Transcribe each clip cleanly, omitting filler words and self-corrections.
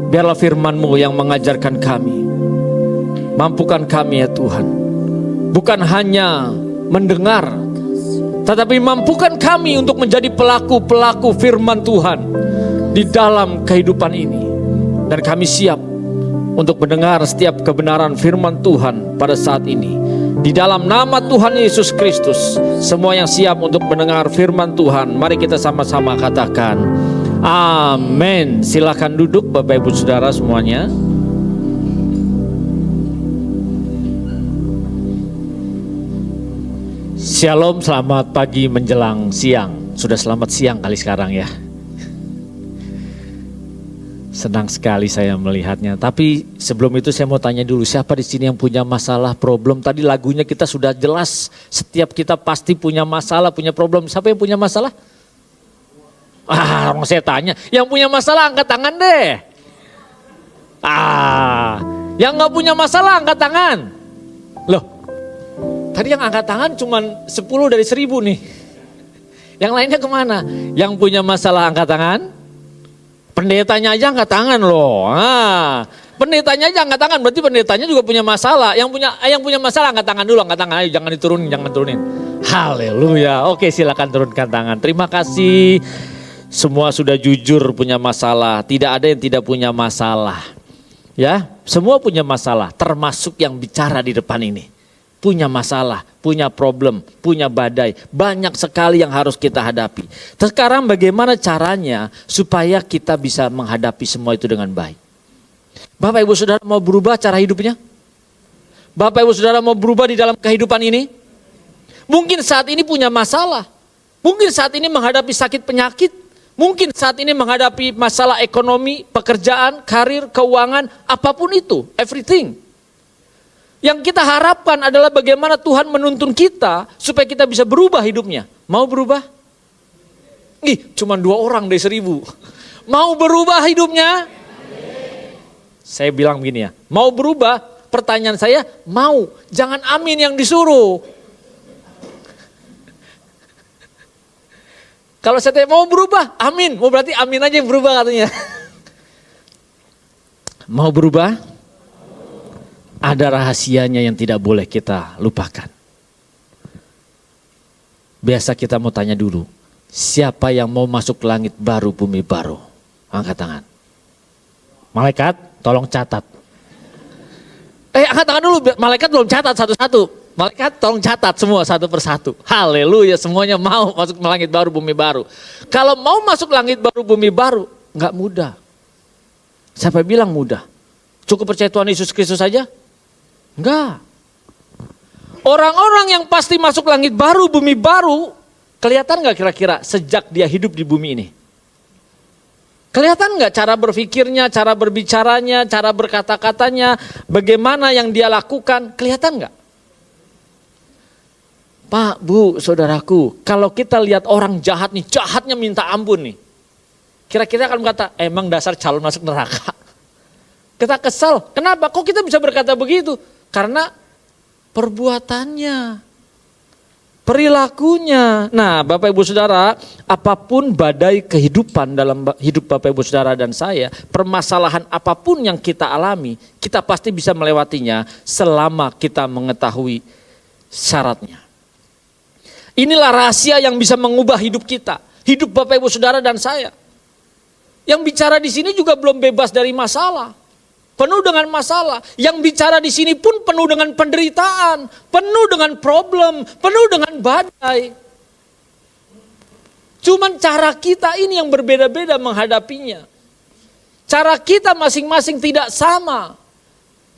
Biarlah firman-Mu yang mengajarkan kami. Mampukan kami ya Tuhan, bukan hanya mendengar, tetapi mampukan kami untuk menjadi pelaku-pelaku firman Tuhan di dalam kehidupan ini. Dan kami siap untuk mendengar setiap kebenaran firman Tuhan pada saat ini. Di dalam nama Tuhan Yesus Kristus, semua yang siap untuk mendengar firman Tuhan, mari kita sama-sama katakan amin. Silakan duduk Bapak Ibu Saudara semuanya. Shalom, selamat pagi menjelang siang. Sudah selamat siang kali sekarang ya. Senang sekali saya melihatnya. Tapi sebelum itu saya mau tanya dulu, siapa di sini yang punya masalah, problem? Tadi lagunya kita sudah jelas, setiap kita pasti punya masalah, punya problem. Siapa yang punya masalah? Orang saya tanya, yang punya masalah angkat tangan deh. Yang gak punya masalah angkat tangan. Loh, tadi yang angkat tangan cuma 10 dari 1000 nih. Yang lainnya kemana? Yang punya masalah angkat tangan. Pendetanya aja angkat tangan loh. Pendetanya aja angkat tangan, berarti pendetanya juga punya masalah. Yang punya masalah angkat tangan dulu, angkat tangan aja, jangan diturunin. Haleluya. Oke, silakan turunkan tangan. Terima kasih. Semua sudah jujur punya masalah, tidak ada yang tidak punya masalah. Ya, semua punya masalah, termasuk yang bicara di depan ini. Punya masalah, punya problem, punya badai. Banyak sekali yang harus kita hadapi. Sekarang bagaimana caranya supaya kita bisa menghadapi semua itu dengan baik? Bapak Ibu Saudara mau berubah cara hidupnya? Bapak Ibu Saudara mau berubah di dalam kehidupan ini? Mungkin saat ini punya masalah. Mungkin saat ini menghadapi sakit penyakit. Mungkin saat ini menghadapi masalah ekonomi, pekerjaan, karir, keuangan, apapun itu, everything. Yang kita harapkan adalah bagaimana Tuhan menuntun kita supaya kita bisa berubah hidupnya. Mau berubah? Cuma 2 orang dari 1000. Mau berubah hidupnya? Saya bilang begini ya, mau berubah? Pertanyaan saya, mau. Jangan amin yang disuruh. Kalau saya tanya mau berubah, amin. Mau berarti amin aja yang berubah katanya. Mau berubah? Ada rahasianya yang tidak boleh kita lupakan. Biasa kita mau tanya dulu, siapa yang mau masuk langit baru, bumi baru? Angkat tangan. Malaikat, tolong catat. Angkat tangan dulu, malaikat belum catat satu-satu. Malaikat tolong catat semua satu persatu. Haleluya, semuanya mau masuk langit baru, bumi baru. Kalau mau masuk langit baru, bumi baru, nggak mudah. Siapa bilang mudah? Cukup percaya Tuhan Yesus Kristus saja? Enggak. Orang-orang yang pasti masuk langit baru, bumi baru, kelihatan nggak kira-kira sejak dia hidup di bumi ini? Kelihatan nggak cara berpikirnya, cara berbicaranya, cara berkata-katanya, bagaimana yang dia lakukan, kelihatan nggak? Pak, Bu, saudaraku, kalau kita lihat orang jahat nih, jahatnya minta ampun nih. Kira-kira akan berkata, emang dasar calon masuk neraka. Kita kesal, kenapa? Kok kita bisa berkata begitu? Karena perbuatannya, perilakunya. Nah, Bapak Ibu Saudara, apapun badai kehidupan dalam hidup Bapak Ibu Saudara dan saya, permasalahan apapun yang kita alami, kita pasti bisa melewatinya selama kita mengetahui syaratnya. Inilah rahasia yang bisa mengubah hidup kita, hidup Bapak Ibu Saudara dan saya. Yang bicara di sini juga belum bebas dari masalah, penuh dengan masalah. Yang bicara di sini pun penuh dengan penderitaan, penuh dengan problem, penuh dengan badai. Cuman cara kita ini yang berbeda-beda menghadapinya. Cara kita masing-masing tidak sama.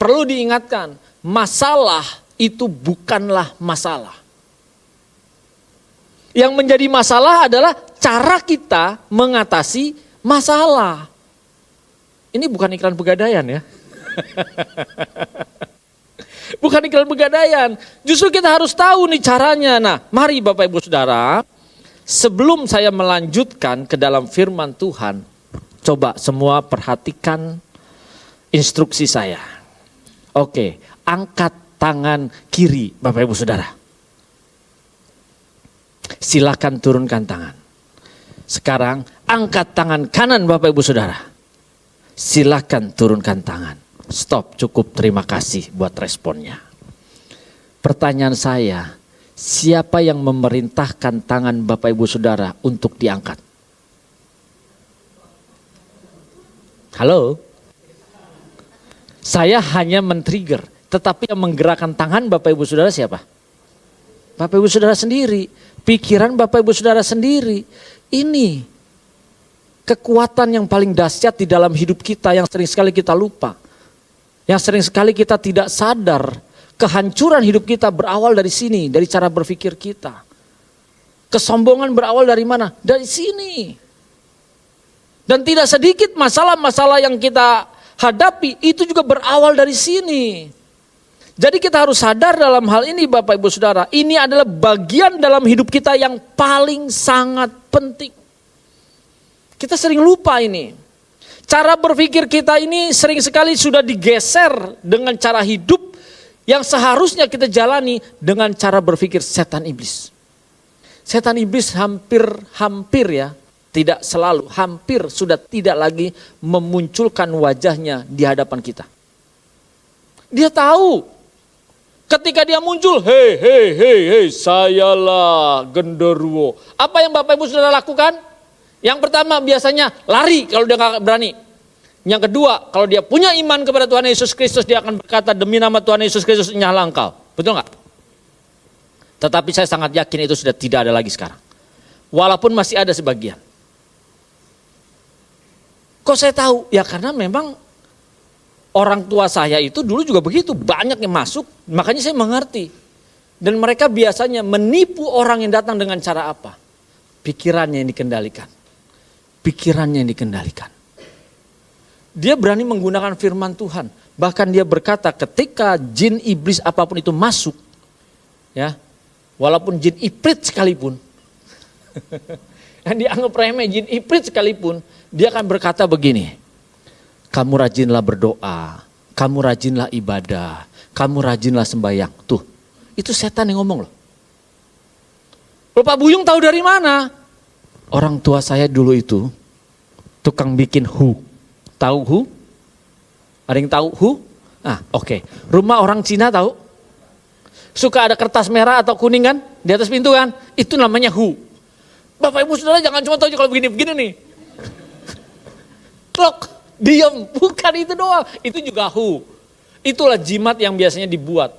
Perlu diingatkan, masalah itu bukanlah masalah. Yang menjadi masalah adalah cara kita mengatasi masalah. Ini bukan iklan pegadaian ya. Bukan iklan pegadaian. Justru kita harus tahu nih caranya. Nah, mari Bapak Ibu Saudara, sebelum saya melanjutkan ke dalam firman Tuhan, coba semua perhatikan instruksi saya. Oke, angkat tangan kiri Bapak Ibu Saudara. Silakan turunkan tangan. Sekarang angkat tangan kanan Bapak Ibu Saudara. Silakan turunkan tangan. Stop, cukup, terima kasih buat responnya. Pertanyaan saya, siapa yang memerintahkan tangan Bapak Ibu Saudara untuk diangkat? Halo? Saya hanya men-trigger, tetapi yang menggerakkan tangan Bapak Ibu Saudara siapa? Bapak Ibu Saudara sendiri, pikiran Bapak Ibu Saudara sendiri. Ini kekuatan yang paling dahsyat di dalam hidup kita yang sering sekali kita lupa. Yang sering sekali kita tidak sadar. Kehancuran hidup kita berawal dari sini, dari cara berpikir kita. Kesombongan berawal dari mana? Dari sini. Dan tidak sedikit masalah-masalah yang kita hadapi itu juga berawal dari sini. Jadi kita harus sadar dalam hal ini Bapak Ibu Saudara, ini adalah bagian dalam hidup kita yang paling sangat penting. Kita sering lupa ini. Cara berpikir kita ini sering sekali sudah digeser dengan cara hidup yang seharusnya kita jalani dengan cara berpikir setan iblis. Setan iblis hampir ya, tidak selalu, hampir sudah tidak lagi memunculkan wajahnya di hadapan kita. Dia tahu ketika dia muncul, hei, sayalah genderuwo. Apa yang Bapak Ibu Saudara lakukan? Yang pertama biasanya lari kalau dia gak berani. Yang kedua, kalau dia punya iman kepada Tuhan Yesus Kristus, dia akan berkata, demi nama Tuhan Yesus Kristus nyala engkau. Betul gak? Tetapi saya sangat yakin itu sudah tidak ada lagi sekarang. Walaupun masih ada sebagian. Kok saya tahu? Ya karena memang orang tua saya itu dulu juga begitu. Banyak yang masuk, makanya saya mengerti. Dan mereka biasanya menipu orang yang datang dengan cara apa? Pikirannya yang dikendalikan. Pikirannya yang dikendalikan. Dia berani menggunakan firman Tuhan. Bahkan dia berkata ketika jin iblis apapun itu masuk. Ya, walaupun jin ifrit sekalipun. Yang dianggap remeh jin ifrit sekalipun. Dia akan berkata begini. Kamu rajinlah berdoa. Kamu rajinlah ibadah. Kamu rajinlah sembahyang. Tuh, itu setan yang ngomong loh. Pak Buyung tahu dari mana? Orang tua saya dulu itu tukang bikin hu. Tahu hu? Ada yang tahu hu? Oke. Rumah orang Cina tahu? Suka ada kertas merah atau kuning kan? Di atas pintu kan? Itu namanya hu. Bapak Ibu Saudara jangan cuma tahu kalau begini-begini nih. Klok, diam. Bukan itu doang. Itu juga hu. Itulah jimat yang biasanya dibuat.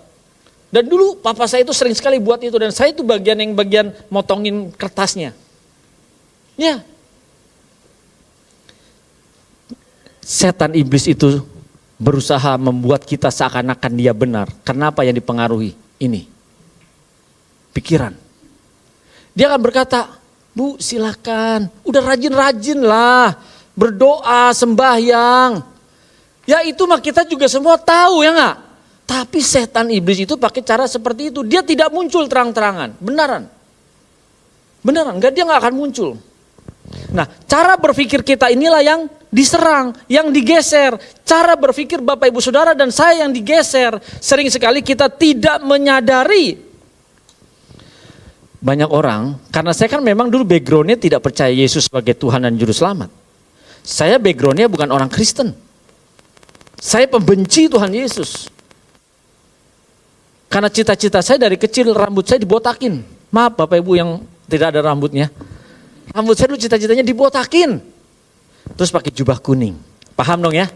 Dan dulu papa saya itu sering sekali buat itu. Dan saya itu bagian motongin kertasnya. Ya. Setan iblis itu berusaha membuat kita seakan-akan dia benar. Kenapa yang dipengaruhi? Ini. Pikiran. Dia akan berkata, Bu silakan, udah rajin-rajin lah. Berdoa, sembahyang. Ya itu mah kita juga semua tahu ya enggak? Tapi setan iblis itu pakai cara seperti itu. Dia tidak muncul terang-terangan. Benaran. Enggak, dia enggak akan muncul. Nah, cara berpikir kita inilah yang diserang, yang digeser. Cara berpikir Bapak Ibu Saudara dan saya yang digeser. Sering sekali kita tidak menyadari. Banyak orang, karena saya kan memang dulu backgroundnya tidak percaya Yesus sebagai Tuhan dan Juru Selamat. Saya backgroundnya bukan orang Kristen. Saya pembenci Tuhan Yesus. Karena cita-cita saya dari kecil rambut saya dibotakin. Maaf Bapak Ibu yang tidak ada rambutnya. Rambut saya dulu cita-citanya dibotakin. Terus pakai jubah kuning. Paham dong ya?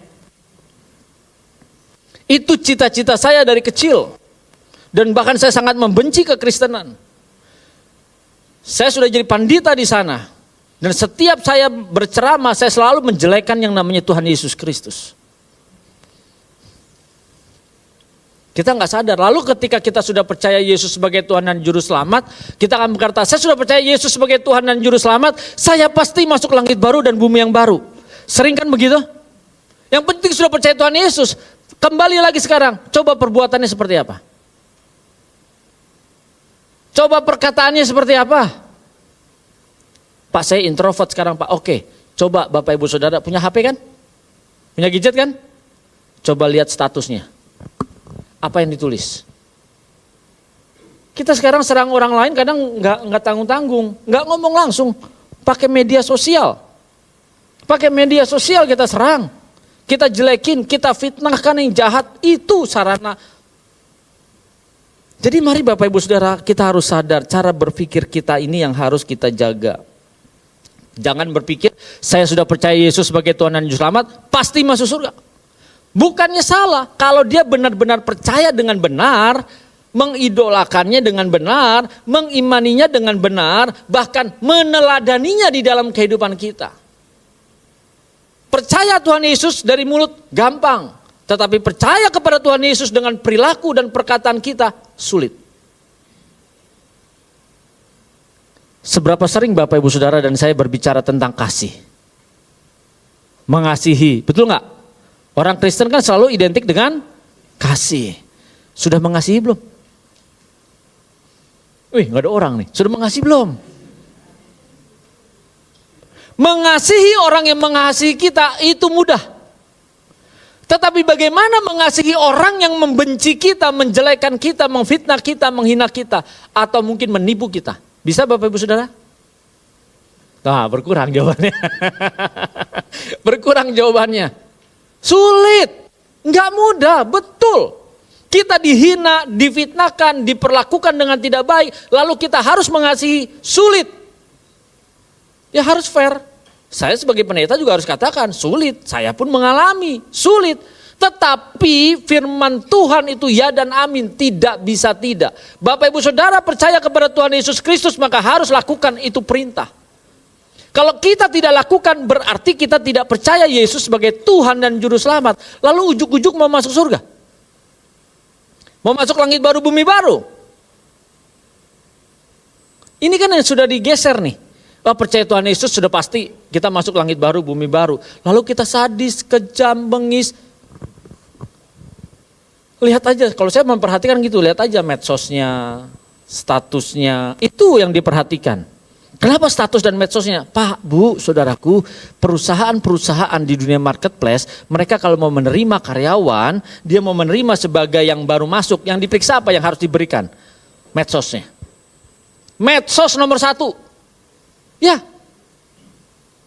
Itu cita-cita saya dari kecil. Dan bahkan saya sangat membenci kekristenan. Saya sudah jadi pandita di sana. Dan setiap saya berceramah, saya selalu menjelekkan yang namanya Tuhan Yesus Kristus. Kita nggak sadar. Lalu ketika kita sudah percaya Yesus sebagai Tuhan dan Juru Selamat, kita akan berkata, saya sudah percaya Yesus sebagai Tuhan dan Juru Selamat, saya pasti masuk langit baru dan bumi yang baru. Sering kan begitu? Yang penting sudah percaya Tuhan Yesus. Kembali lagi sekarang, coba perbuatannya seperti apa? Coba perkataannya seperti apa? Pak saya introvert sekarang Pak, oke. Coba Bapak Ibu Saudara punya HP kan? Punya gadget kan? Coba lihat statusnya. Apa yang ditulis? Kita sekarang serang orang lain kadang nggak tanggung-tanggung, nggak ngomong langsung, pakai media sosial. Pakai media sosial kita serang. kita jelekin, kita fitnahkan yang jahat, itu sarana. Jadi mari Bapak Ibu Saudara, kita harus sadar cara berpikir kita ini yang harus kita jaga. Jangan berpikir saya sudah percaya Yesus sebagai Tuhan dan Juru Selamat, pasti masuk surga. Bukannya salah, kalau dia benar-benar percaya dengan benar, mengidolakannya dengan benar, mengimaninya dengan benar, bahkan meneladaninya di dalam kehidupan kita. Percaya Tuhan Yesus dari mulut gampang, tetapi percaya kepada Tuhan Yesus dengan perilaku dan perkataan kita sulit. Seberapa sering Bapak Ibu Saudara dan saya berbicara tentang kasih? Mengasihi, betul nggak? Orang Kristen kan selalu identik dengan kasih. Sudah mengasihi belum? Wih, nggak ada orang nih. Sudah mengasihi belum? Mengasihi orang yang mengasihi kita itu mudah. Tetapi bagaimana mengasihi orang yang membenci kita, menjelekan kita, memfitnah kita, menghina kita, atau mungkin menipu kita? Bisa Bapak Ibu Saudara? Nah, berkurang jawabannya. Berkurang jawabannya. Sulit, nggak mudah, betul. Kita dihina, difitnahkan, diperlakukan dengan tidak baik, lalu kita harus mengasihi, sulit. Ya harus fair. Saya sebagai pendeta juga harus katakan, sulit. Saya pun mengalami, sulit. Tetapi firman Tuhan itu ya dan amin, tidak bisa tidak. Bapak Ibu Saudara percaya kepada Tuhan Yesus Kristus, maka harus lakukan itu perintah. Kalau kita tidak lakukan berarti kita tidak percaya Yesus sebagai Tuhan dan Juru Selamat. Lalu ujuk-ujuk mau masuk surga. Mau masuk langit baru, bumi baru. Ini kan yang sudah digeser nih. Oh, percaya Tuhan Yesus sudah pasti kita masuk langit baru, bumi baru. Lalu kita sadis, kejam, bengis. Lihat aja, kalau saya memperhatikan gitu, lihat aja medsosnya, statusnya. Itu yang diperhatikan. Kenapa status dan medsosnya? Pak, Bu, saudaraku, perusahaan-perusahaan di dunia marketplace, mereka kalau mau menerima karyawan, dia mau menerima sebagai yang baru masuk, yang diperiksa apa yang harus diberikan? Medsosnya. Medsos nomor 1. Ya,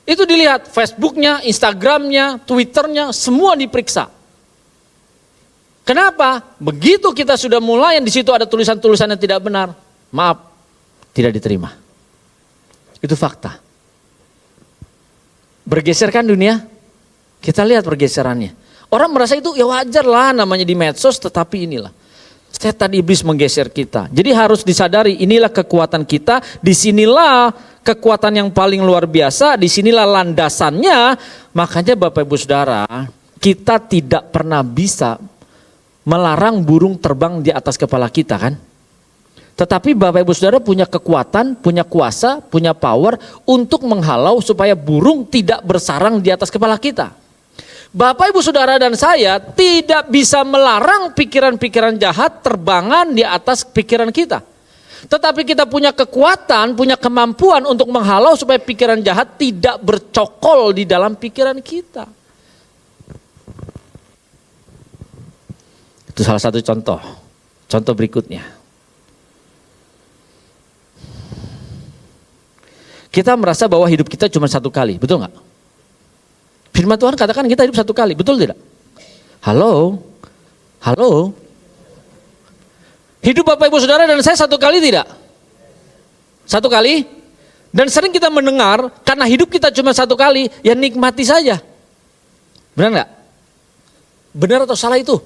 itu dilihat Facebooknya, Instagramnya, Twitternya, semua diperiksa. Kenapa? Begitu kita sudah mulai yang di situ ada tulisan-tulisan yang tidak benar, maaf, tidak diterima. Itu fakta. Bergeser kan dunia? Kita lihat pergeserannya. Orang merasa itu ya wajar lah namanya di medsos, tetapi inilah. Setan iblis menggeser kita. Jadi harus disadari inilah kekuatan kita, disinilah kekuatan yang paling luar biasa, disinilah landasannya. Makanya Bapak Ibu Saudara, kita tidak pernah bisa melarang burung terbang di atas kepala kita kan. Tetapi Bapak Ibu Saudara punya kekuatan, punya kuasa, punya power untuk menghalau supaya burung tidak bersarang di atas kepala kita. Bapak Ibu Saudara dan saya tidak bisa melarang pikiran-pikiran jahat terbangan di atas pikiran kita. Tetapi kita punya kekuatan, punya kemampuan untuk menghalau supaya pikiran jahat tidak bercokol di dalam pikiran kita. Itu salah satu contoh. Contoh berikutnya. Kita merasa bahwa hidup kita cuma satu kali, betul nggak? Firman Tuhan katakan kita hidup satu kali, betul tidak? Halo? Halo? Hidup Bapak Ibu Saudara dan saya satu kali tidak? Satu kali? Dan sering kita mendengar, karena hidup kita cuma satu kali, ya nikmati saja. Benar nggak? Benar atau salah itu?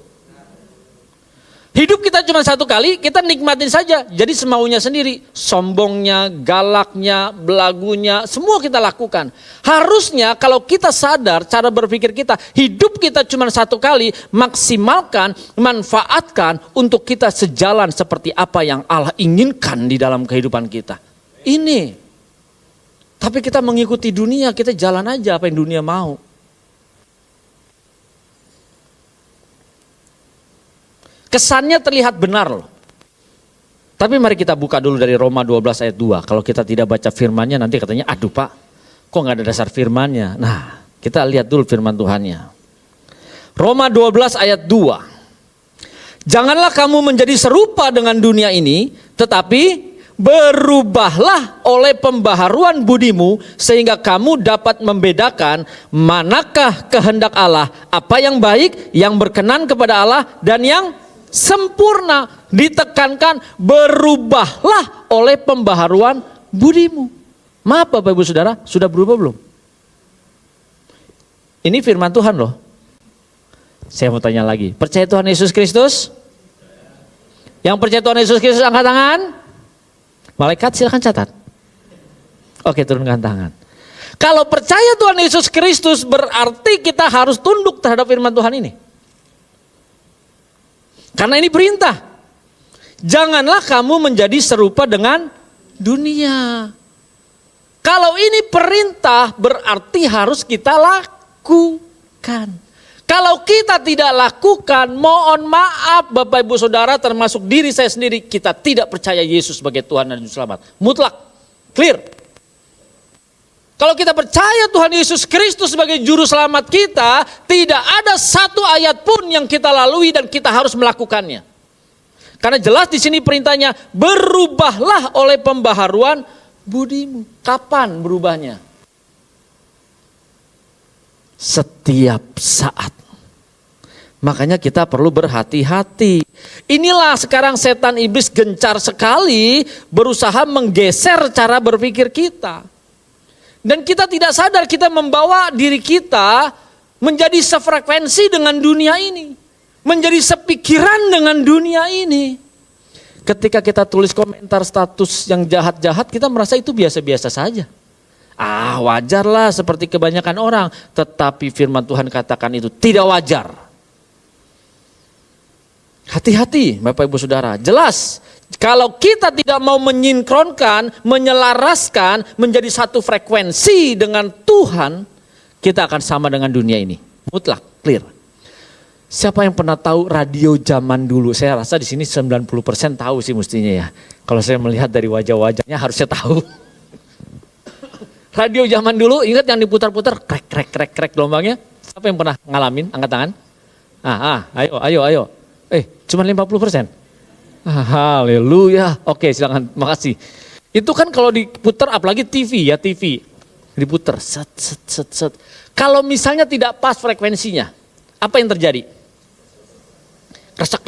Hidup kita cuma satu kali, kita nikmatin saja. Jadi semaunya sendiri, sombongnya, galaknya, belagunya, semua kita lakukan. Harusnya kalau kita sadar cara berpikir kita, hidup kita cuma satu kali, maksimalkan, manfaatkan untuk kita sejalan seperti apa yang Allah inginkan di dalam kehidupan kita. Ini. Tapi kita mengikuti dunia, kita jalan aja apa yang dunia mau. Kesannya terlihat benar loh. Tapi mari kita buka dulu dari Roma 12 ayat 2. Kalau kita tidak baca firmannya nanti katanya, aduh Pak, kok gak ada dasar firmannya. Nah, kita lihat dulu firman Tuhannya. Roma 12 ayat 2. Janganlah kamu menjadi serupa dengan dunia ini, tetapi berubahlah oleh pembaharuan budimu sehingga kamu dapat membedakan manakah kehendak Allah, apa yang baik, yang berkenan kepada Allah dan yang sempurna. Ditekankan berubahlah oleh pembaharuan budimu. Maaf Bapak Ibu Saudara, sudah berubah belum? Ini firman Tuhan loh. Saya mau tanya lagi, percaya Tuhan Yesus Kristus? Yang percaya Tuhan Yesus Kristus angkat tangan. Malaikat silakan catat. Oke, turunkan tangan. Kalau percaya Tuhan Yesus Kristus berarti kita harus tunduk terhadap firman Tuhan ini. Karena ini perintah. Janganlah kamu menjadi serupa dengan dunia. Kalau ini perintah berarti harus kita lakukan. Kalau kita tidak lakukan, mohon maaf Bapak Ibu Saudara termasuk diri saya sendiri, kita tidak percaya Yesus sebagai Tuhan dan Juru Selamat. Mutlak, clear. Kalau kita percaya Tuhan Yesus Kristus sebagai Juru Selamat kita, tidak ada satu ayat pun yang kita lalui dan kita harus melakukannya. Karena jelas di sini perintahnya, berubahlah oleh pembaharuan budimu. Kapan berubahnya? Setiap saat. Makanya kita perlu berhati-hati. Inilah sekarang setan iblis gencar sekali berusaha menggeser cara berpikir kita. Dan kita tidak sadar kita membawa diri kita menjadi sefrekuensi dengan dunia ini. Menjadi sepikiran dengan dunia ini. Ketika kita tulis komentar status yang jahat-jahat, kita merasa itu biasa-biasa saja. Wajarlah seperti kebanyakan orang. Tetapi firman Tuhan katakan itu tidak wajar. Hati-hati Bapak Ibu Saudara. Jelas kalau kita tidak mau menyinkronkan, menyelaraskan, menjadi satu frekuensi dengan Tuhan, kita akan sama dengan dunia ini. Mutlak, clear. Siapa yang pernah tahu radio zaman dulu? Saya rasa di sini 90% tahu sih mestinya ya. Kalau saya melihat dari wajah-wajahnya harusnya tahu. Radio zaman dulu, ingat yang diputar-putar, krek gelombangnya? Siapa yang pernah ngalamin? Angkat tangan. Ayo. Cuma 50%. Haleluya. Oke, silakan. Makasih. Itu kan kalau diputar, apalagi TV ya, TV. Diputar, set. Kalau misalnya tidak pas frekuensinya, apa yang terjadi? Kresak.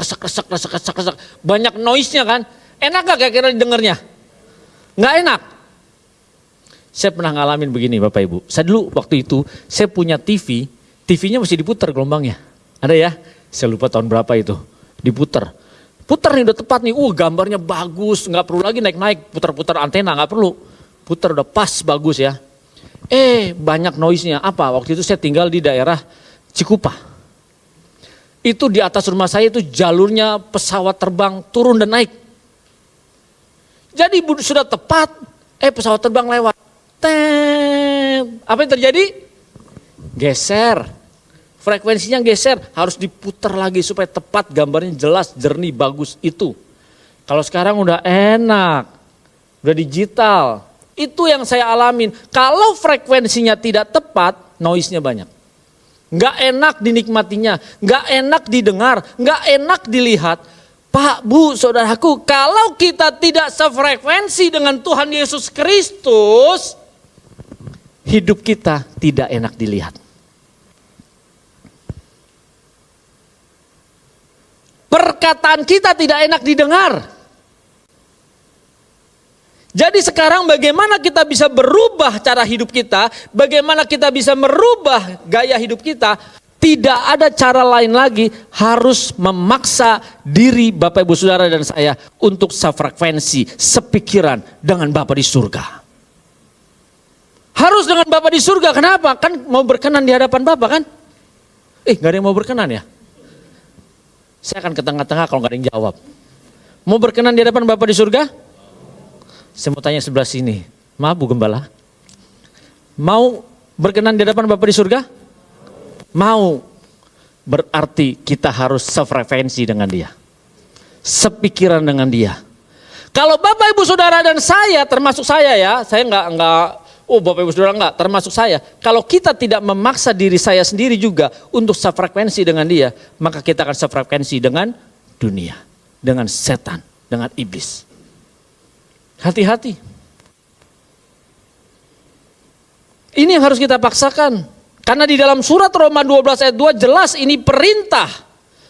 Banyak noise-nya kan? Enak gak kira-kira dengernya? Nggak enak. Saya pernah ngalamin begini Bapak Ibu. Saya dulu waktu itu, saya punya TV. TV-nya mesti diputar gelombangnya. Ada ya? Saya lupa tahun berapa itu. Diputar nih udah tepat nih, gambarnya bagus, nggak perlu lagi naik putar antena, nggak perlu, putar udah pas bagus ya. Banyak noise-nya. Apa? Waktu itu saya tinggal di daerah Cikupa. Itu di atas rumah saya itu jalurnya pesawat terbang turun dan naik. Jadi sudah tepat, pesawat terbang lewat. Apa yang terjadi? Geser. Frekuensinya geser, harus diputar lagi supaya tepat, gambarnya jelas, jernih, bagus itu. Kalau sekarang udah enak, udah digital. Itu yang saya alamin. Kalau frekuensinya tidak tepat, noise-nya banyak. Nggak enak dinikmatinya, nggak enak didengar, nggak enak dilihat. Pak, Bu, saudaraku, kalau kita tidak sefrekuensi dengan Tuhan Yesus Kristus, hidup kita tidak enak dilihat. Perkataan kita tidak enak didengar. Jadi sekarang bagaimana kita bisa berubah cara hidup kita, bagaimana kita bisa merubah gaya hidup kita, tidak ada cara lain lagi, harus memaksa diri Bapak Ibu Saudara dan saya untuk sefrekuensi, sepikiran dengan Bapa di surga. Harus dengan Bapa di surga, kenapa? Kan mau berkenan di hadapan Bapa kan? Gak ada yang mau berkenan ya? Saya akan ke tengah-tengah kalau gak ada yang jawab. Mau berkenan di hadapan Bapa di surga? Saya mau tanya sebelah sini. Maaf Bu Gembala. Mau berkenan di hadapan Bapa di surga? Mau. Berarti kita harus sefrekuensi dengan Dia. Sepikiran dengan Dia. Kalau Bapak Ibu Saudara dan saya, termasuk saya ya, saya enggak Bapak Ibu Saudara enggak, termasuk saya. Kalau kita tidak memaksa diri saya sendiri juga untuk sefrekuensi dengan Dia, maka kita akan sefrekuensi dengan dunia, dengan setan, dengan iblis. Hati-hati. Ini yang harus kita paksakan. Karena di dalam surat Roma 12 ayat 2 jelas ini perintah.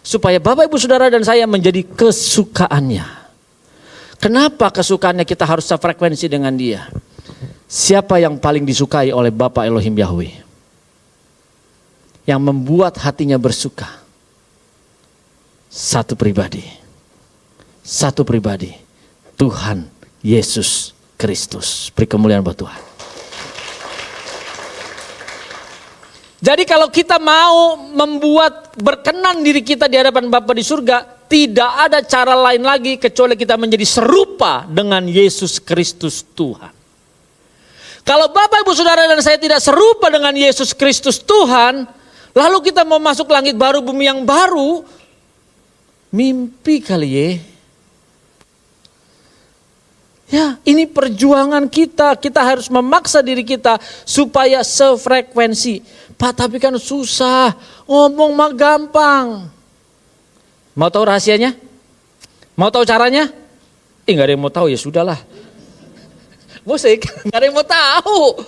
Supaya Bapak Ibu Saudara dan saya menjadi kesukaannya. Kenapa kesukaannya kita harus sefrekuensi dengan dia? Siapa yang paling disukai oleh Bapa Elohim Yahweh? Yang membuat hatinya bersuka. Satu pribadi. Tuhan Yesus Kristus. Beri kemuliaan buat Tuhan. Jadi kalau kita mau membuat berkenan diri kita di hadapan Bapa di surga, tidak ada cara lain lagi kecuali kita menjadi serupa dengan Yesus Kristus Tuhan. Kalau Bapak Ibu Saudara dan saya tidak serupa dengan Yesus Kristus Tuhan, lalu kita mau masuk langit baru, bumi yang baru, mimpi kali ya. Ya, ini perjuangan kita. Kita harus memaksa diri kita supaya sefrekuensi. Pak, tapi kan susah. Ngomong mah gampang. Mau tahu rahasianya? Mau tahu caranya? Nggak ada yang mau tahu, ya sudahlah. Musik, nggak ada yang mau tahu.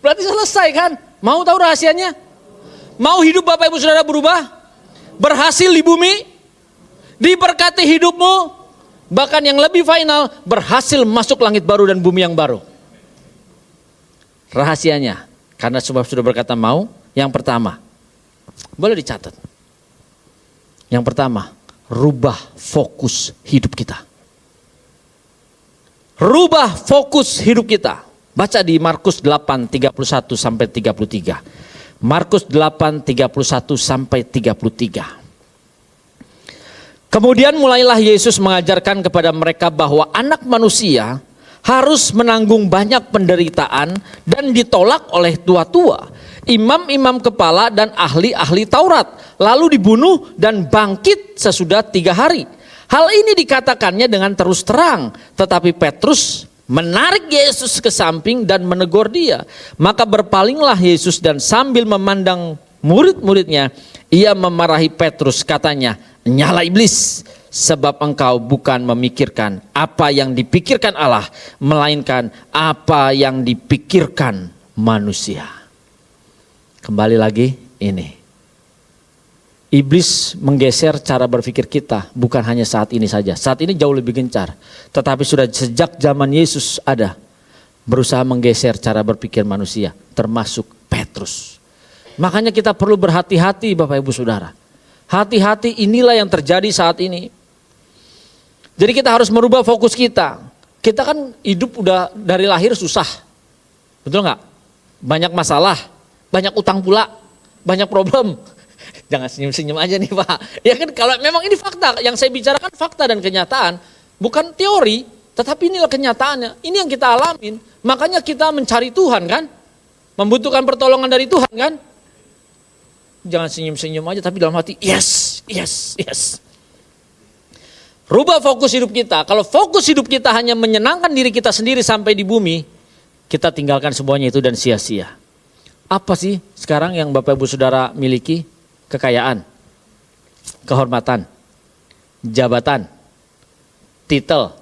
Berarti selesai kan? Mau tahu rahasianya? Mau hidup Bapak Ibu Saudara berubah? Berhasil di bumi? Diberkati hidupmu? Bahkan yang lebih final, berhasil masuk langit baru dan bumi yang baru. Rahasianya, karena semua sudah berkata mau, yang pertama, boleh dicatat. Yang pertama, rubah fokus hidup kita. Rubah fokus hidup kita. Baca di Markus 8:31 sampai 33. Markus 8:31 sampai 33. Kemudian mulailah Yesus mengajarkan kepada mereka bahwa anak manusia harus menanggung banyak penderitaan dan ditolak oleh tua-tua, imam-imam kepala dan ahli-ahli Taurat, lalu dibunuh dan bangkit sesudah 3 hari. Hal ini dikatakannya dengan terus terang, tetapi Petrus menarik Yesus ke samping dan menegur dia. Maka berpalinglah Yesus dan sambil memandang murid-muridnya, ia memarahi Petrus, katanya, "Nyala iblis, sebab engkau bukan memikirkan apa yang dipikirkan Allah, melainkan apa yang dipikirkan manusia." Kembali lagi ini. Iblis menggeser cara berpikir kita, bukan hanya saat ini saja. Saat ini jauh lebih gencar. Tetapi sudah sejak zaman Yesus ada, berusaha menggeser cara berpikir manusia, termasuk Petrus. Makanya kita perlu berhati-hati Bapak Ibu Saudara. Hati-hati, inilah yang terjadi saat ini. Jadi kita harus merubah fokus kita. Kita kan hidup udah dari lahir susah. Betul nggak? Banyak masalah, banyak utang pula, banyak problem. Jangan senyum-senyum aja nih Pak. Ya kan, kalau memang ini fakta, yang saya bicarakan fakta dan kenyataan. Bukan teori, tetapi inilah kenyataannya. Ini yang kita alamin. Makanya kita mencari Tuhan kan. Membutuhkan pertolongan dari Tuhan kan. Jangan senyum-senyum aja, tapi dalam hati, yes, yes, yes. Rubah fokus hidup kita. Kalau fokus hidup kita hanya menyenangkan diri kita sendiri sampai di bumi, kita tinggalkan semuanya itu dan sia-sia. Apa sih sekarang yang Bapak Ibu Saudara miliki? Kekayaan, kehormatan, jabatan, titel.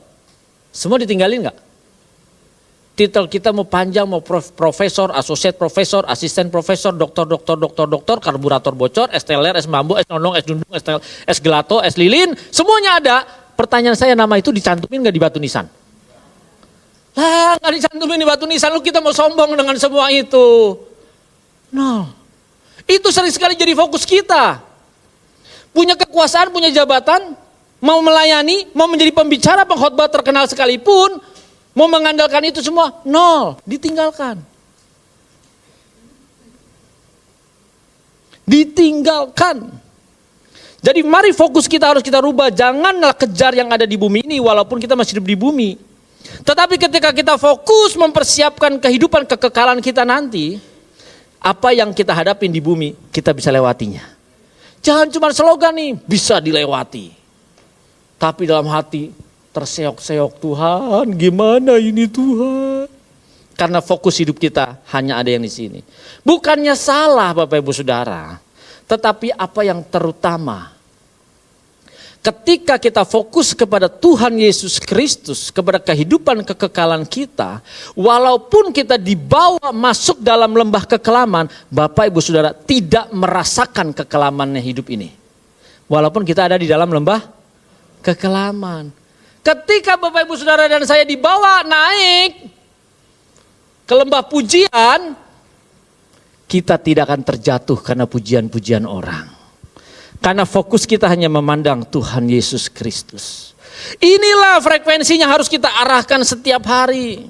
Semua ditinggalin gak? Titel kita mau panjang, mau profesor, associate profesor, asisten profesor, doktor, karburator bocor, es teler, es mambo, es nonong, es dundung, es gelato, es lilin, semuanya ada. Pertanyaan saya, nama itu dicantumin gak di batu nisan? Lah, gak dicantumin di batu nisan, lu kita mau sombong dengan semua itu. No. Itu sering sekali jadi fokus kita. Punya kekuasaan, punya jabatan, mau melayani, mau menjadi pembicara, pengkhotbah terkenal sekalipun, mau mengandalkan itu semua, nol, ditinggalkan. Ditinggalkan. Jadi mari fokus kita harus kita rubah, janganlah kejar yang ada di bumi ini walaupun kita masih hidup di bumi. Tetapi ketika kita fokus mempersiapkan kehidupan kekekalan kita nanti, apa yang kita hadapin di bumi, kita bisa lewatinya. Jangan cuma slogan nih, bisa dilewati. Tapi dalam hati terseok-seok, Tuhan gimana ini Tuhan. Karena fokus hidup kita hanya ada yang di sini. Bukannya salah Bapak Ibu Saudara, tetapi apa yang terutama. Ketika kita fokus kepada Tuhan Yesus Kristus, kepada kehidupan kekekalan kita, walaupun kita dibawa masuk dalam lembah kekelaman, Bapak Ibu Saudara tidak merasakan kekelamannya hidup ini. Walaupun kita ada di dalam lembah kekelaman. Ketika Bapak Ibu Saudara dan saya dibawa naik ke lembah pujian, kita tidak akan terjatuh karena pujian-pujian orang. Karena fokus kita hanya memandang Tuhan Yesus Kristus. Inilah frekuensinya harus kita arahkan setiap hari.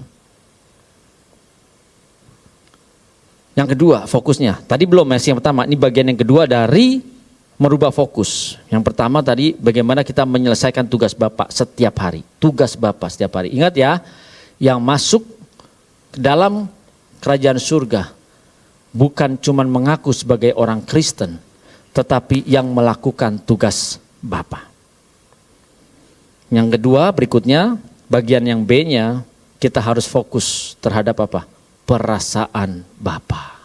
Yang kedua fokusnya, tadi belum yang pertama, ini bagian yang kedua dari merubah fokus. Yang pertama tadi bagaimana kita menyelesaikan tugas Bapak setiap hari. Tugas Bapak setiap hari. Ingat ya, yang masuk ke dalam kerajaan surga bukan cuma mengaku sebagai orang Kristen, tetapi yang melakukan tugas Bapa. Yang kedua berikutnya, bagian yang B-nya, kita harus fokus terhadap apa? Perasaan Bapa.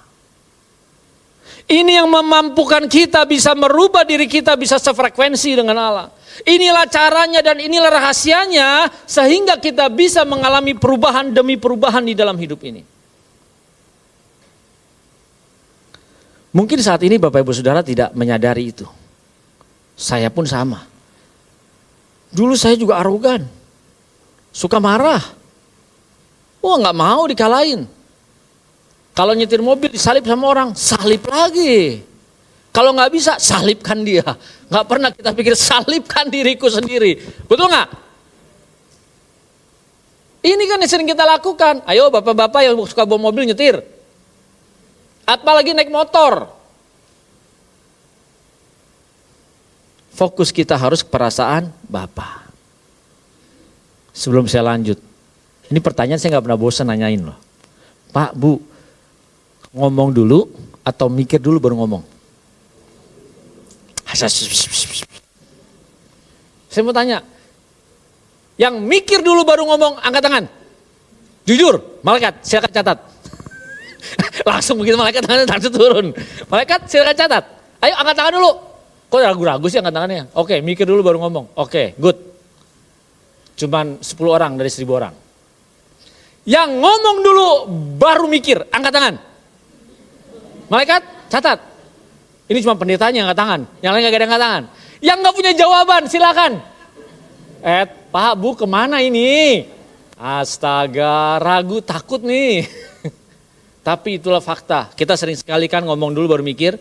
Ini yang memampukan kita bisa merubah diri kita, bisa sefrekuensi dengan Allah. Inilah caranya dan inilah rahasianya sehingga kita bisa mengalami perubahan demi perubahan di dalam hidup ini. Mungkin saat ini Bapak Ibu Saudara tidak menyadari itu. Saya pun sama. Dulu saya juga arogan. Suka marah. Wah, nggak mau dikalahin. Kalau nyetir mobil disalip sama orang, salip lagi. Kalau nggak bisa, salipkan dia. Nggak pernah kita pikir salipkan diriku sendiri. Betul nggak? Ini kan yang sering kita lakukan. Ayo bapak-bapak yang suka bawa mobil nyetir. Apalagi naik motor. Fokus kita harus ke perasaan Bapa. Sebelum saya lanjut, ini pertanyaan saya nggak pernah bosan nanyain loh. Pak, Bu, ngomong dulu atau mikir dulu baru ngomong? Saya mau tanya, yang mikir dulu baru ngomong angkat tangan. Jujur, malaikat silakan catat. Langsung begitu malaikat tangannya langsung turun. Malaikat silakan catat. Ayo angkat tangan dulu. Kok ragu-ragu sih angkat tangannya? Oke, mikir dulu baru ngomong. Oke, good. Cuman 10 orang dari 1000 orang. Yang ngomong dulu baru mikir, angkat tangan. Malaikat catat. Ini cuma pendetanya angkat tangan. Yang lain gak ada angkat tangan. Yang gak punya jawaban silakan. Pak, Bu, kemana ini? Astaga, ragu, takut nih. Tapi itulah fakta. Kita sering sekali kan ngomong dulu baru mikir.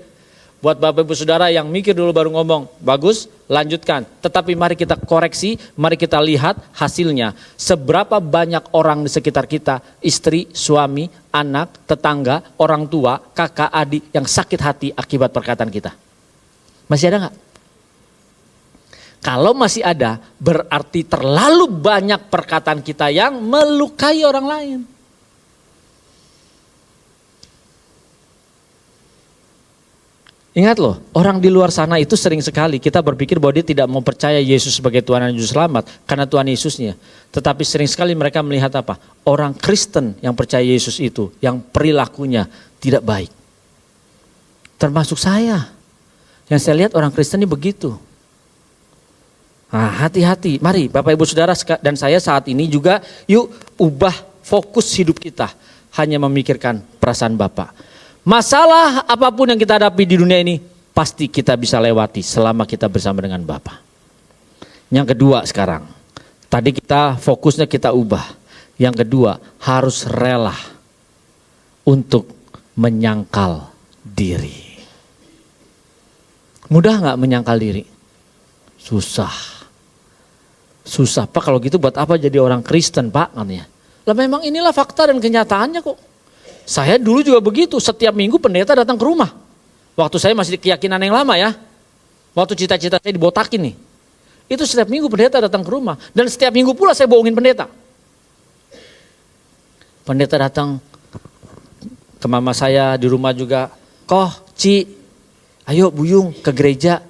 Buat Bapak Ibu Saudara yang mikir dulu baru ngomong, bagus, lanjutkan. Tetapi mari kita koreksi, mari kita lihat hasilnya. Seberapa banyak orang di sekitar kita, istri, suami, anak, tetangga, orang tua, kakak, adik yang sakit hati akibat perkataan kita. Masih ada nggak? Kalau masih ada, berarti terlalu banyak perkataan kita yang melukai orang lain. Ingat loh, orang di luar sana itu sering sekali kita berpikir bahwa dia tidak mau percaya Yesus sebagai Tuhan dan Juru Selamat karena Tuhan Yesusnya. Tetapi sering sekali mereka melihat apa? Orang Kristen yang percaya Yesus itu, yang perilakunya tidak baik. Termasuk saya. Yang saya lihat orang Kristen ini begitu. Nah, hati-hati. Mari Bapak Ibu Saudara dan saya saat ini juga yuk ubah fokus hidup kita. Hanya memikirkan perasaan Bapak. Masalah apapun yang kita hadapi di dunia ini pasti kita bisa lewati selama kita bersama dengan Bapa. Yang kedua sekarang, tadi kita fokusnya kita ubah. Yang kedua harus rela untuk menyangkal diri. Mudah nggak menyangkal diri? Susah. Susah Pak, kalau gitu buat apa jadi orang Kristen Pak? Katanya. Lah memang inilah fakta dan kenyataannya kok. Saya dulu juga begitu, setiap minggu pendeta datang ke rumah. Waktu saya masih keyakinan yang lama ya. Waktu cita-cita saya dibotakin nih. Itu setiap minggu pendeta datang ke rumah. Dan setiap minggu pula saya bohongin pendeta. Pendeta datang ke mama saya di rumah juga. Koh, Ci, ayo Buyung ke gereja.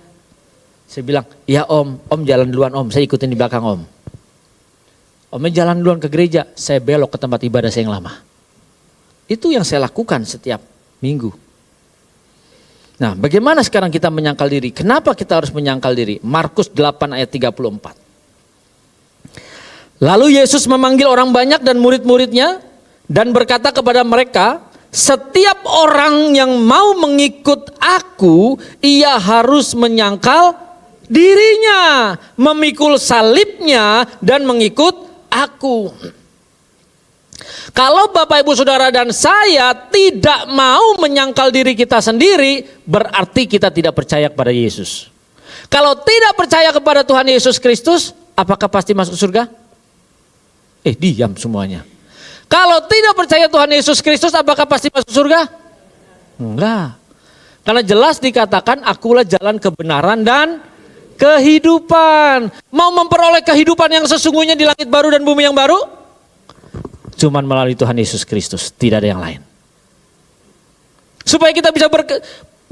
Saya bilang, iya om jalan duluan om, saya ikutin di belakang om. Omnya jalan duluan ke gereja, saya belok ke tempat ibadah saya yang lama. Itu yang saya lakukan setiap minggu. Nah, bagaimana sekarang kita menyangkal diri? Kenapa kita harus menyangkal diri? Markus 8 ayat 34. Lalu Yesus memanggil orang banyak dan murid-muridnya dan berkata kepada mereka, setiap orang yang mau mengikut aku, ia harus menyangkal dirinya, memikul salibnya dan mengikut aku. Kalau Bapak Ibu Saudara dan saya tidak mau menyangkal diri kita sendiri, berarti kita tidak percaya kepada Yesus. Kalau tidak percaya kepada Tuhan Yesus Kristus, apakah pasti masuk surga? Diam semuanya. Kalau tidak percaya Tuhan Yesus Kristus, apakah pasti masuk surga? Enggak. Karena jelas dikatakan, akulah jalan kebenaran dan kehidupan. Mau memperoleh kehidupan yang sesungguhnya di langit baru dan bumi yang baru? Cuman melalui Tuhan Yesus Kristus, tidak ada yang lain. Supaya kita bisa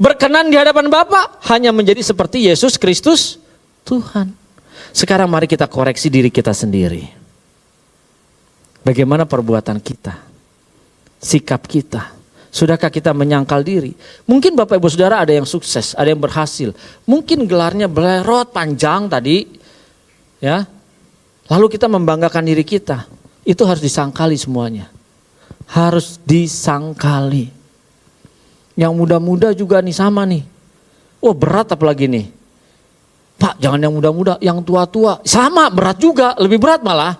berkenan di hadapan Bapa, hanya menjadi seperti Yesus Kristus Tuhan. Sekarang mari kita koreksi diri kita sendiri. Bagaimana perbuatan kita? Sikap kita? Sudahkah kita menyangkal diri? Mungkin Bapak Ibu Saudara ada yang sukses, ada yang berhasil. Mungkin gelarnya belerot panjang tadi, ya. Lalu kita membanggakan diri kita. Itu harus disangkali semuanya. Harus disangkali. Yang muda-muda juga nih sama nih. Oh berat apalagi nih. Pak jangan yang muda-muda, yang tua-tua. Sama berat juga, lebih berat malah.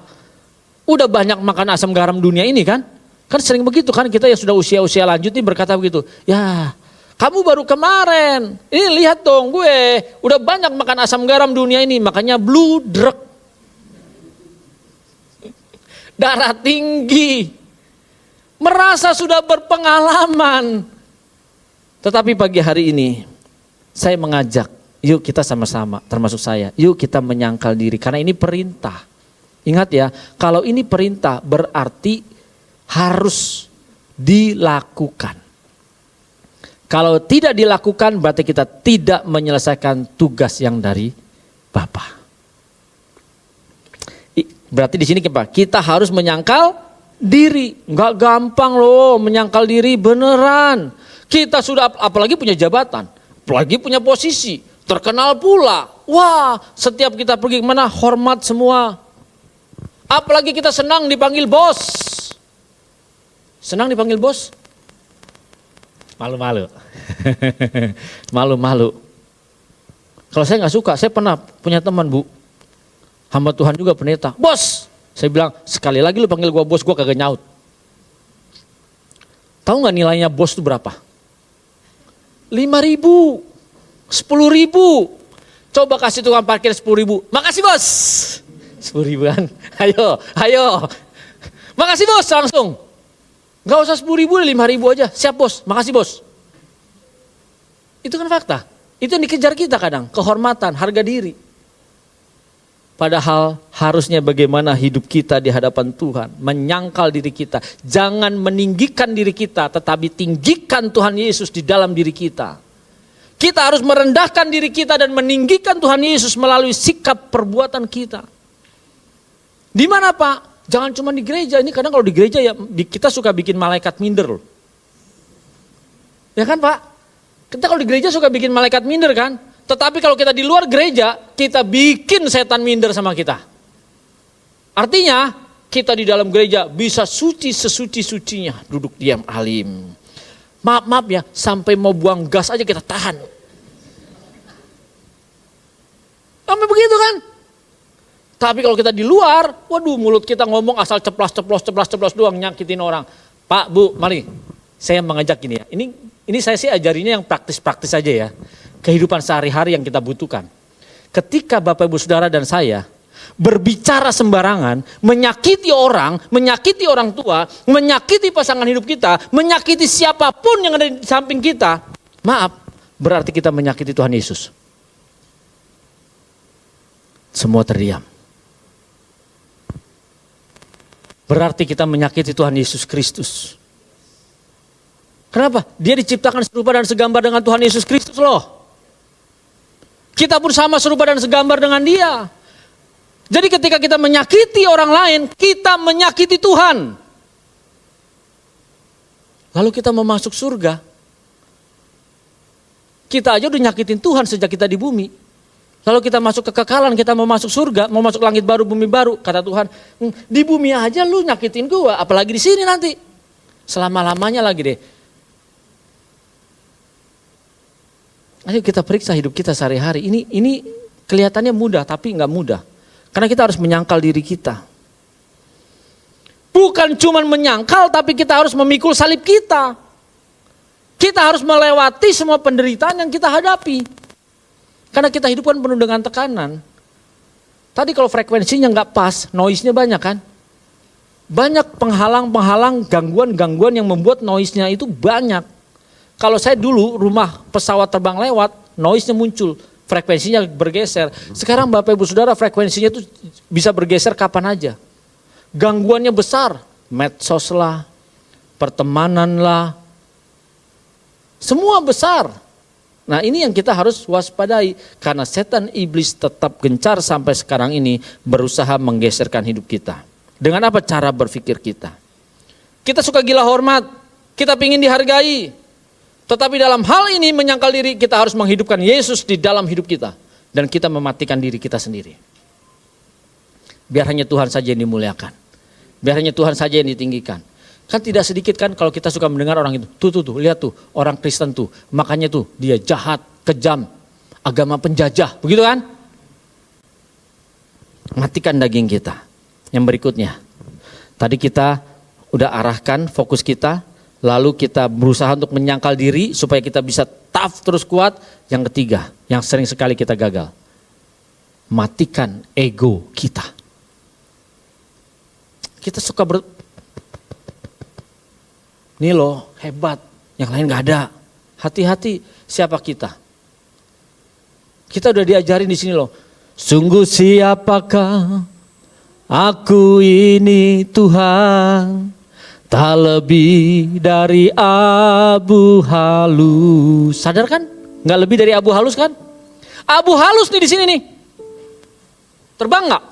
Udah banyak makan asam garam dunia ini kan. Kan sering begitu kan, kita yang sudah usia-usia lanjut nih berkata begitu. Ya kamu baru kemarin, ini lihat dong gue. Udah banyak makan asam garam dunia ini, makanya bludrek. Darah tinggi, merasa sudah berpengalaman. Tetapi pagi hari ini saya mengajak, yuk kita sama-sama, termasuk saya, yuk kita menyangkal diri. Karena ini perintah. Ingat ya, kalau ini perintah berarti harus dilakukan. Kalau tidak dilakukan berarti kita tidak menyelesaikan tugas yang dari Bapa. Berarti di sini kita harus menyangkal diri. Enggak gampang loh menyangkal diri beneran. Kita sudah apalagi punya jabatan, apalagi punya posisi, terkenal pula. Wah, setiap kita pergi kemana hormat semua. Apalagi kita senang dipanggil bos. Senang dipanggil bos? Malu-malu. Malu-malu. Kalau saya nggak suka, saya pernah punya teman Bu. Hamba Tuhan juga pendeta, bos. Saya bilang, sekali lagi lu panggil gua bos, gua kagak nyaut. Tahu nggak nilainya bos itu berapa? 5.000, 10.000. Coba kasih tukang parkir 10.000. Makasih bos. 10.000-an. Ayo. Makasih bos langsung. Gak usah 10.000, 5.000 aja. Siap bos, makasih bos. Itu kan fakta. Itu yang dikejar kita kadang, kehormatan, harga diri. Padahal harusnya bagaimana hidup kita di hadapan Tuhan. Menyangkal diri kita. Jangan meninggikan diri kita, tetapi tinggikan Tuhan Yesus di dalam diri kita. Kita harus merendahkan diri kita dan meninggikan Tuhan Yesus melalui sikap perbuatan kita. Di mana Pak? Jangan cuma di gereja. Ini kadang kalau di gereja ya kita suka bikin malaikat minder loh. Ya kan Pak? Kita kalau di gereja suka bikin malaikat minder kan? Tetapi kalau kita di luar gereja, kita bikin setan minder sama kita. Artinya, kita di dalam gereja bisa suci sesuci-sucinya, duduk diam alim. Maaf ya, sampai mau buang gas aja kita tahan. Sampai begitu kan? Tapi kalau kita di luar, waduh mulut kita ngomong asal ceplas doang, nyakitin orang. Pak, Bu, mari. Saya mengajak gini ya. Ini saya sih ajarinya yang praktis-praktis aja ya. Kehidupan sehari-hari yang kita butuhkan. Ketika Bapak Ibu Saudara dan saya berbicara sembarangan, menyakiti orang tua, menyakiti pasangan hidup kita, menyakiti siapapun yang ada di samping kita, maaf, berarti kita menyakiti Tuhan Yesus. Semua terdiam. Berarti kita menyakiti Tuhan Yesus Kristus. Kenapa? Dia diciptakan serupa dan segambar dengan Tuhan Yesus Kristus loh. Kita pun sama serupa dan segambar dengan dia. Jadi ketika kita menyakiti orang lain, kita menyakiti Tuhan. Lalu kita mau masuk surga. Kita aja udah nyakitin Tuhan sejak kita di bumi. Lalu kita masuk kekekalan, kita mau masuk surga, mau masuk langit baru, bumi baru. Kata Tuhan, di bumi aja lu nyakitin gua, apalagi di sini nanti. Selama-lamanya lagi deh. Ayo kita periksa hidup kita sehari-hari. Ini kelihatannya mudah, tapi nggak mudah. Karena kita harus menyangkal diri kita. Bukan cuma menyangkal, tapi kita harus memikul salib kita. Kita harus melewati semua penderitaan yang kita hadapi. Karena kita hidup kan penuh dengan tekanan. Tadi kalau frekuensinya nggak pas, noise-nya banyak kan? Banyak penghalang-penghalang, gangguan-gangguan yang membuat noise-nya itu banyak. Kalau saya dulu rumah pesawat terbang lewat, noise-nya muncul, frekuensinya bergeser. Sekarang Bapak Ibu Saudara frekuensinya itu bisa bergeser kapan aja. Gangguannya besar, medsos lah, pertemanan lah, semua besar. Nah ini yang kita harus waspadai, karena setan iblis tetap gencar sampai sekarang ini berusaha menggeserkan hidup kita. Dengan apa cara berpikir kita? Kita suka gila hormat, kita ingin dihargai. Tetapi dalam hal ini menyangkal diri, kita harus menghidupkan Yesus di dalam hidup kita. Dan kita mematikan diri kita sendiri. Biar hanya Tuhan saja yang dimuliakan. Biar hanya Tuhan saja yang ditinggikan. Kan tidak sedikit kan kalau kita suka mendengar orang itu. Tuh, lihat tuh orang Kristen tuh. Makanya tuh dia jahat, kejam, agama penjajah. Begitu kan? Matikan daging kita. Yang berikutnya. Tadi kita udah arahkan fokus kita. Lalu kita berusaha untuk menyangkal diri supaya kita bisa tough terus kuat. Yang ketiga, yang sering sekali kita gagal. Matikan ego kita. Kita suka nih loh hebat, yang lain gak ada. Hati-hati, siapa kita? Kita udah diajarin di sini loh. Sungguh siapakah aku ini Tuhan, tak lebih dari abu halus. Sadar kan? Gak lebih dari abu halus kan? Abu halus nih di sini nih. Terbang gak?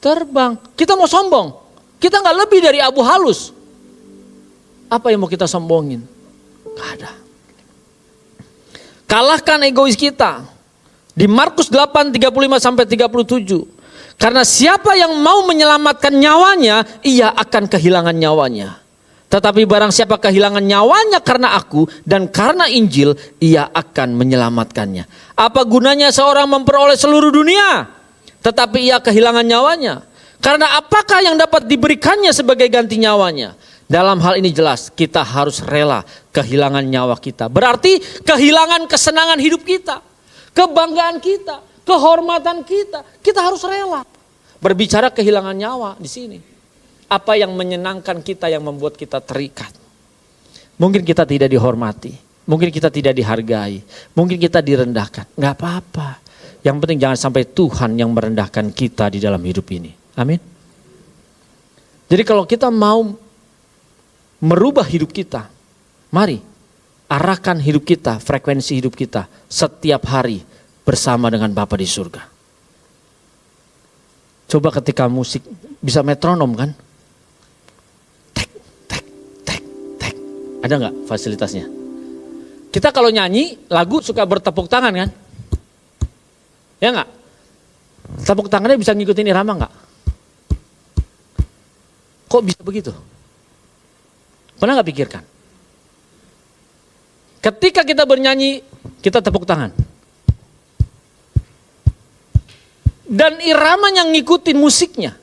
Terbang. Kita mau sombong. Kita gak lebih dari abu halus. Apa yang mau kita sombongin? Gak ada. Kalahkan egois kita. Di Markus 8:35-37. Karena siapa yang mau menyelamatkan nyawanya, ia akan kehilangan nyawanya. Tetapi barang siapa kehilangan nyawanya karena aku dan karena Injil, ia akan menyelamatkannya. Apa gunanya seorang memperoleh seluruh dunia, tetapi ia kehilangan nyawanya? Karena apakah yang dapat diberikannya sebagai ganti nyawanya? Dalam hal ini jelas kita harus rela kehilangan nyawa kita. Berarti kehilangan kesenangan hidup kita, kebanggaan kita, kehormatan kita. Kita harus rela. Berbicara kehilangan nyawa di sini. Apa yang menyenangkan kita yang membuat kita terikat? Mungkin kita tidak dihormati, mungkin kita tidak dihargai, mungkin kita direndahkan. Gak apa-apa. Yang penting jangan sampai Tuhan yang merendahkan kita di dalam hidup ini. Amin. Jadi kalau kita mau merubah hidup kita, mari arahkan hidup kita, frekuensi hidup kita setiap hari bersama dengan Bapa di surga. Coba ketika musik bisa metronom kan? Tek, tek, tek, tek. Ada nggak fasilitasnya? Kita kalau nyanyi lagu suka bertepuk tangan kan? Ya nggak? Tepuk tangannya bisa ngikutin irama nggak? Kok bisa begitu? Pernah nggak pikirkan? Ketika kita bernyanyi, kita tepuk tangan. Dan iramanya ngikutin musiknya.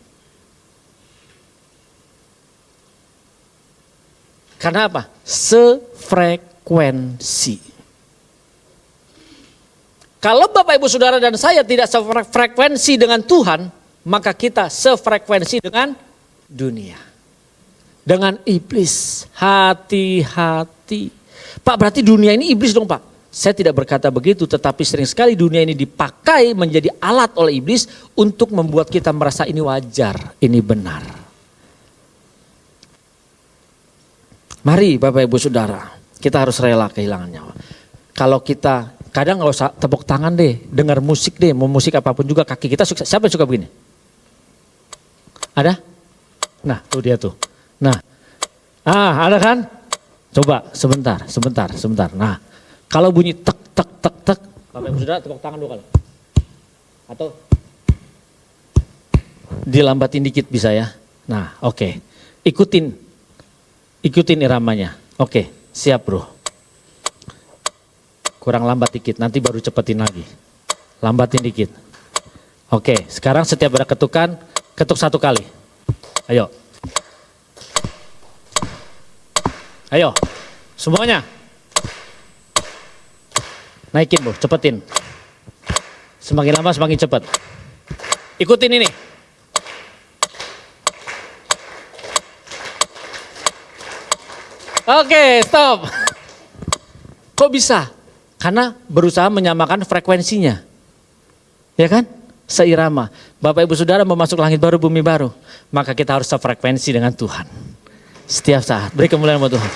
Karena apa? Sefrekuensi. Kalau Bapak Ibu Saudara dan saya tidak sefrekuensi dengan Tuhan, maka kita sefrekuensi dengan dunia. Dengan iblis. Hati-hati. Pak, berarti dunia ini iblis dong Pak? Saya tidak berkata begitu, tetapi sering sekali dunia ini dipakai menjadi alat oleh iblis untuk membuat kita merasa ini wajar, ini benar. Mari Bapak Ibu Saudara, kita harus rela kehilangan nyawa. Kalau kita, kadang gak usah tepuk tangan deh, dengar musik deh, mau musik apapun juga kaki kita suka. Siapa yang suka begini? Ada? Nah, tuh dia tuh. Nah, ada kan? Coba sebentar. Nah, Kalau bunyi tek tek tek tek, Bapak Ibu Saudara tepuk tangan 2 kali. Atau dilambatin dikit bisa ya. Nah, oke. Ikutin iramanya. Oke, siap bro. Kurang lambat dikit, nanti baru cepetin lagi. Lambatin dikit. Oke, sekarang setiap ada ketukan, ketuk 1 kali. Ayo. Ayo, semuanya. Naikin bro, cepetin. Semakin lama semakin cepat. Ikutin ini. Oke, stop. Kok bisa? Karena berusaha menyamakan frekuensinya. Ya kan? Seirama. Bapak Ibu Saudara mau masuk langit baru, bumi baru. Maka kita harus sefrekuensi dengan Tuhan. Setiap saat. Beri kemuliaan buat Tuhan.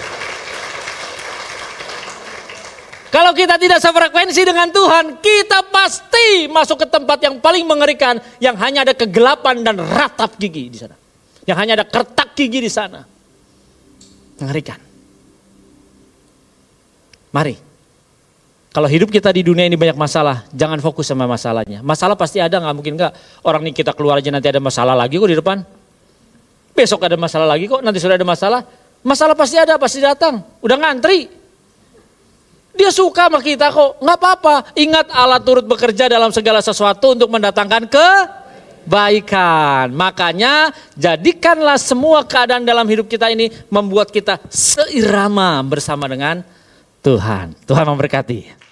Kalau kita tidak sefrekuensi dengan Tuhan, kita pasti masuk ke tempat yang paling mengerikan, yang hanya ada kegelapan dan ratap gigi di sana. Yang hanya ada kertak gigi di sana. Mengerikan. Mari. Kalau hidup kita di dunia ini banyak masalah, jangan fokus sama masalahnya. Masalah pasti ada, nggak mungkin nggak. Orang nih kita keluar aja nanti ada masalah lagi kok di depan. Besok ada masalah lagi kok, nanti sudah ada masalah. Masalah pasti ada, pasti datang. Udah ngantri. Dia suka sama kita kok, nggak apa-apa. Ingat Allah turut bekerja dalam segala sesuatu untuk mendatangkan kebaikan. Makanya jadikanlah semua keadaan dalam hidup kita ini membuat kita seirama bersama dengan Tuhan. Tuhan memberkati.